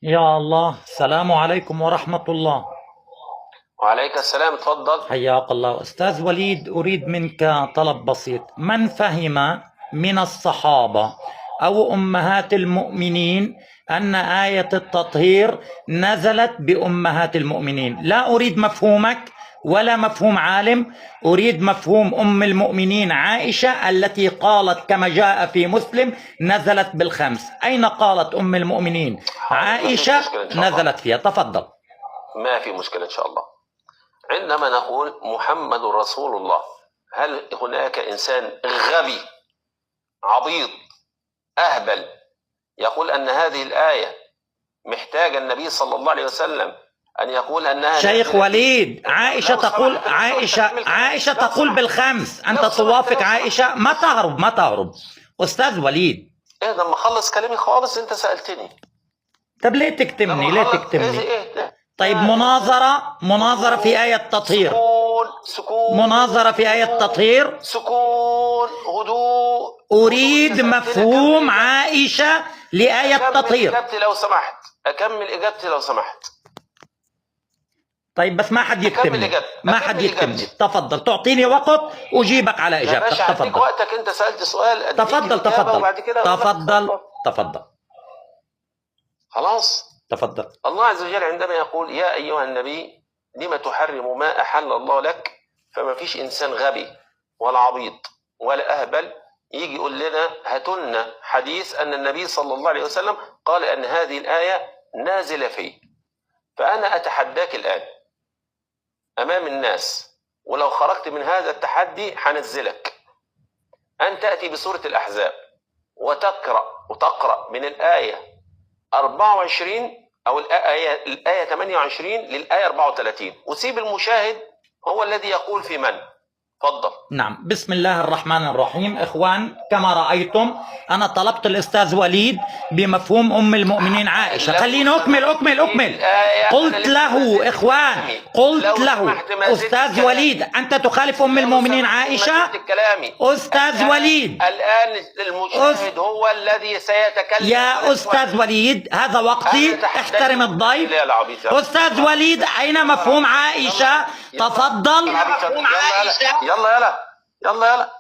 يا الله، السلام عليكم ورحمة الله. وعليك السلام، اتفضل. حياك الله. أستاذ وليد، أريد منك طلب بسيط. من فهم من الصحابة أو أمهات المؤمنين أن آية التطهير نزلت بأمهات المؤمنين؟ لا أريد مفهومك ولا مفهوم عالم، أريد مفهوم أم المؤمنين عائشة التي قالت كما جاء في مسلم نزلت بالخمس. أين قالت أم المؤمنين حاضر، ما فيش عائشة مشكلة إن شاء الله. نزلت فيها؟ تفضل. ما في مشكلة إن شاء الله. عندما نقول محمد رسول الله، هل هناك إنسان غبي عبيط أهبل يقول أن هذه الآية محتاجة النبي صلى الله عليه وسلم أن يقول أنها شيخ وليد، عائشة لو تقول سمحت، عائشة لو تقول سمحت. بالخمس. أنت لو سمحت، توافق لو سمحت. عائشة؟ ما تهرب ما تهرب أستاذ وليد. إيه لما أخلص كلامي خالص أنت سألتني. طب ليه تكتمني؟ ليه تكتمني؟ إيه؟ طيب، مناظرة في آية التطهير. سكون. مناظرة في آية التطهير. سكون، هدوء. أريد مفهوم عائشة لآية التطهير. أكمل إجابتي لو سمحت. طيب بس ما حد يكتمني، ما حد يكتمني. تفضل، تعطيني وقت أجيبك على إجابتك. يا باشا هديك تفضل. وقتك، أنت سألت سؤال تفضل وبعد كده تفضل. خلاص. تفضل. الله عز وجل عندما يقول يا أيها النبي لما تحرم ما أحل الله لك، فما فيش إنسان غبي ولا عبيط ولا أهبل يجي يقول لنا هاتلنا حديث أن النبي صلى الله عليه وسلم قال أن هذه الآية نازلة فيه. فأنا أتحداك الآن أمام الناس، ولو خرجت من هذا التحدي هنزلك، أن تأتي بسورة الأحزاب وتقرأ من الآية 24 أو الآية 28 للآية 34، وسيب المشاهد هو الذي يقول في من. تفضل. نعم، بسم الله الرحمن الرحيم. إخوان، كما رأيتم أنا طلبت الأستاذ وليد بمفهوم أم المؤمنين عائشة. خليني أكمل. قلت له إخوان، قلت له أستاذ وليد أنت تخالف أم المؤمنين عائشة. أستاذ وليد، الآن المشاهد هو الذي سيتكلم. يا أستاذ وليد، هذا وقتي، احترم الضيف. أستاذ وليد، أين مفهوم عائشة؟ تفضل. يلا